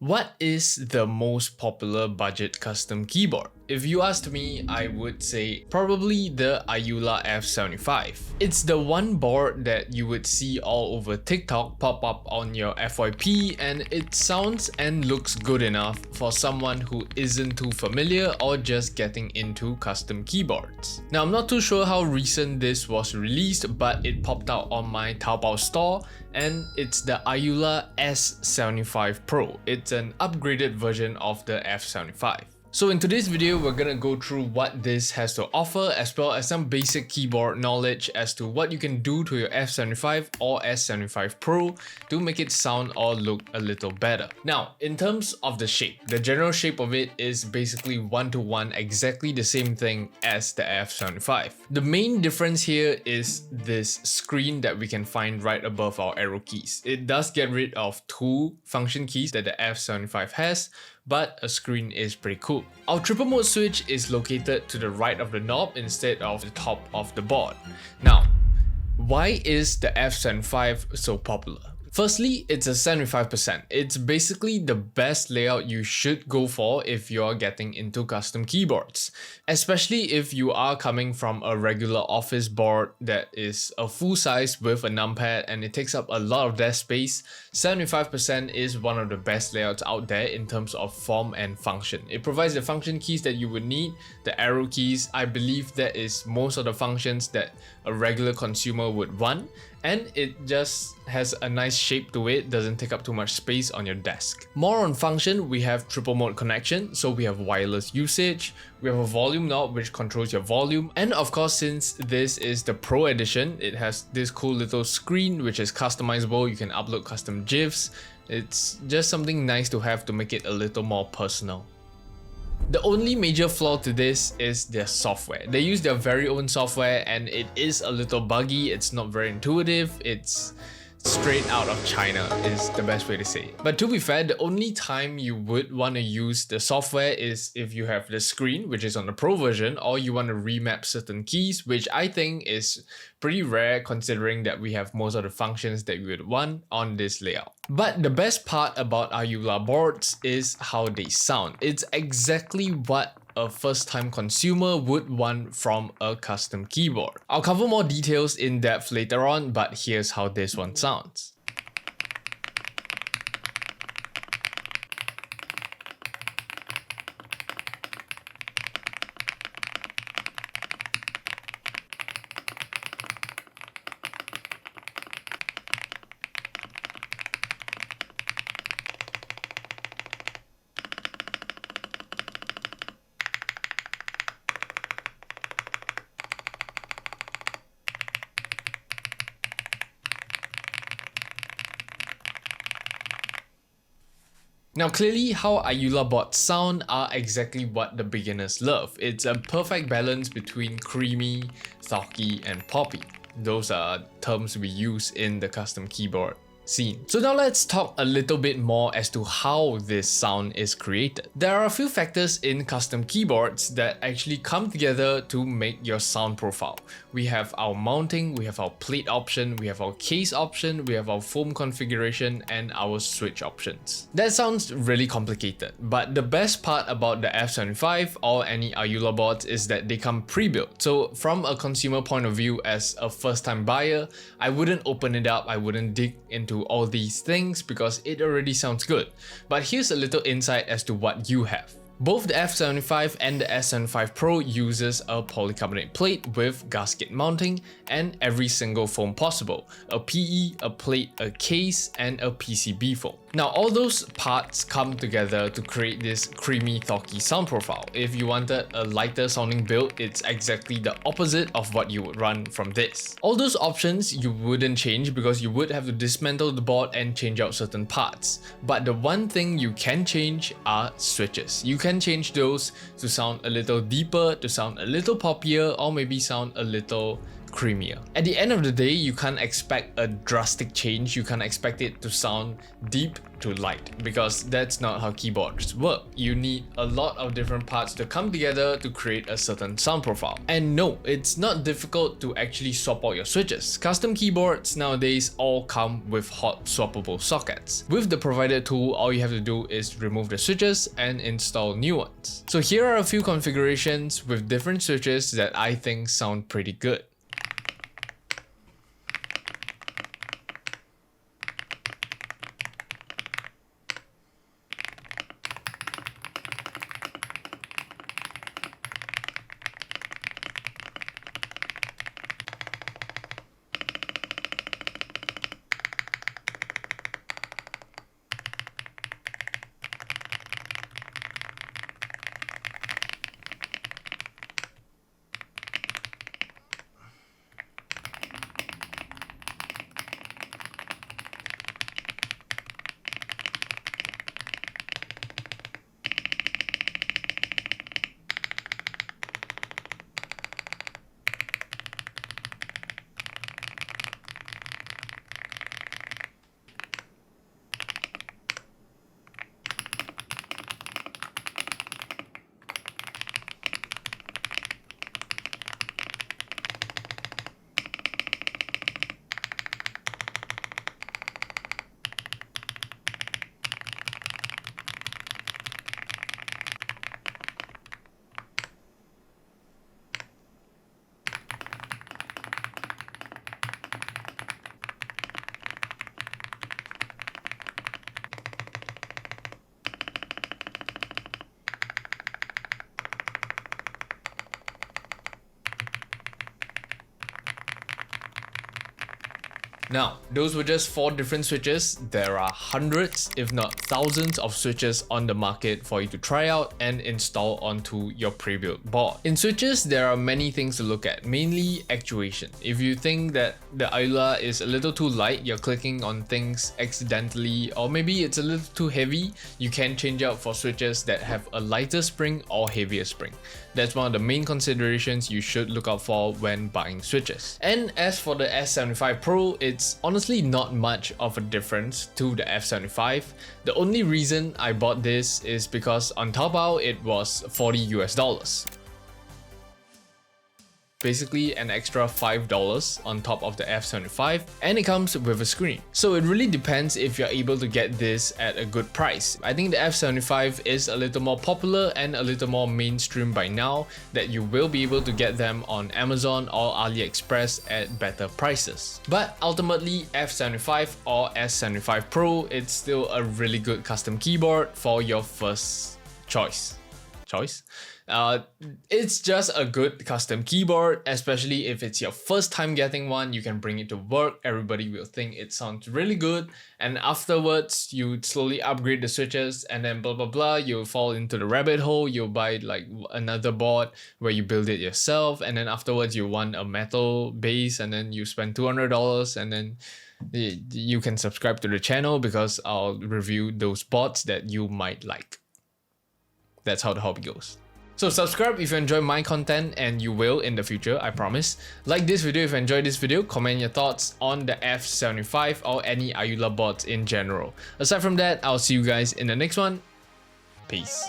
What is the most popular budget custom keyboard? If you asked me, I would say probably the Ayula F75. It's the one board that you would see all over TikTok pop up on your FYP, and it sounds and looks good enough for someone who isn't too familiar or just getting into custom keyboards. Now, I'm not too sure how recent this was released, but it popped out on my Taobao store, and it's the Ayula S75 Pro. It's an upgraded version of the F75. So in today's video, we're gonna go through what this has to offer, as well as some basic keyboard knowledge as to what you can do to your F75 or S75 Pro to make it sound or look a little better. Now, in terms of the shape, the general shape of it is basically one-to-one exactly the same thing as the F75. The main difference here is this screen that we can find right above our arrow keys. It does get rid of two function keys that the F75 has, but a screen is pretty cool. Our triple mode switch is located to the right of the knob instead of the top of the board. Now, why is the F75 so popular? Firstly, it's a 75%. It's basically the best layout you should go for if you're getting into custom keyboards. Especially if you are coming from a regular office board that is a full size with a numpad and it takes up a lot of desk space, 75% is one of the best layouts out there in terms of form and function. It provides the function keys that you would need, the arrow keys. I believe that is most of the functions that a regular consumer would want, and it just has a nice shape to it, doesn't take up too much space on your desk. More on function, we have triple mode connection, so we have wireless usage, we have a volume knob which controls your volume, and of course, since this is the Pro edition, it has this cool little screen which is customizable. You can upload custom GIFs. It's just something nice to have to make it a little more personal. The only major flaw to this is their software. They use their very own software and it is a little buggy, it's not very intuitive, it's straight out of China is the best way to say it. But to be fair, the only time you would want to use the software is if you have the screen, which is on the Pro version, or you want to remap certain keys, which I think is pretty rare considering that we have most of the functions that we would want on this layout. But the best part about Ayula boards is how they sound. It's exactly what a first-time consumer would want from a custom keyboard. I'll cover more details in depth later on, but here's how this one sounds. Now clearly how Ayula boards sound are exactly what the beginners love. It's a perfect balance between creamy, thocky and poppy. Those are terms we use in the custom keyboard scene. So now let's talk a little bit more as to how this sound is created. There are a few factors in custom keyboards that actually come together to make your sound profile. We have our mounting, we have our plate option, we have our case option, we have our foam configuration and our switch options. That sounds really complicated, but the best part about the F75 or any Ayula boards is that they come pre-built. So from a consumer point of view, as a first-time buyer, I wouldn't open it up, I wouldn't dig into all these things because it already sounds good. But here's a little insight as to what you have. Both the F75 and the S75 Pro uses a polycarbonate plate with gasket mounting and every single foam possible. A PE, a plate, a case, and a PCB foam. Now all those parts come together to create this creamy, thocky sound profile. If you wanted a lighter sounding build, it's exactly the opposite of what you would run from this. All those options you wouldn't change because you would have to dismantle the board and change out certain parts. But the one thing you can change are switches. You can change those to sound a little deeper, to sound a little poppier, or maybe sound a little creamier. At the end of the day, you can't expect a drastic change. You can't expect it to sound deep to light, because that's not how keyboards work. You need a lot of different parts to come together to create a certain sound profile. And no, it's not difficult to actually swap out your switches. Custom keyboards nowadays all come with hot swappable sockets. With the provided tool, all you have to do is remove the switches and install new ones. So here are a few configurations with different switches that I think sound pretty good. Now, those were just 4 different switches. There are hundreds, if not thousands of switches on the market for you to try out and install onto your pre-built board. In switches, there are many things to look at, mainly actuation. If you think that the Ayula is a little too light, you're clicking on things accidentally, or maybe it's a little too heavy, you can change out for switches that have a lighter spring or heavier spring. That's one of the main considerations you should look out for when buying switches. And as for the S75 Pro, it's honestly not much of a difference to the F75. The only reason I bought this is because on Taobao it was $40 US. Basically an extra $5 on top of the F75, and it comes with a screen. So it really depends if you're able to get this at a good price. I think the F75 is a little more popular and a little more mainstream by now, that you will be able to get them on Amazon or AliExpress at better prices. But ultimately, F75 or S75 Pro, it's still a really good custom keyboard for your first choice. It's just a good custom keyboard, especially if it's your first time getting one. You can bring it to work, everybody will think it sounds really good, and afterwards you slowly upgrade the switches, and then blah blah blah, you'll fall into the rabbit hole. You'll buy like another board where you build it yourself, and then afterwards you want a metal base, and then you spend $200, and then you can subscribe to the channel because I'll review those boards that you might like. That's how the hobby goes. So subscribe if you enjoy my content, and you will in the future, I promise. Like this video if you enjoyed this video, comment your thoughts on the F75 or any Ayula boards in general. Aside from that, I'll see you guys in the next one. Peace.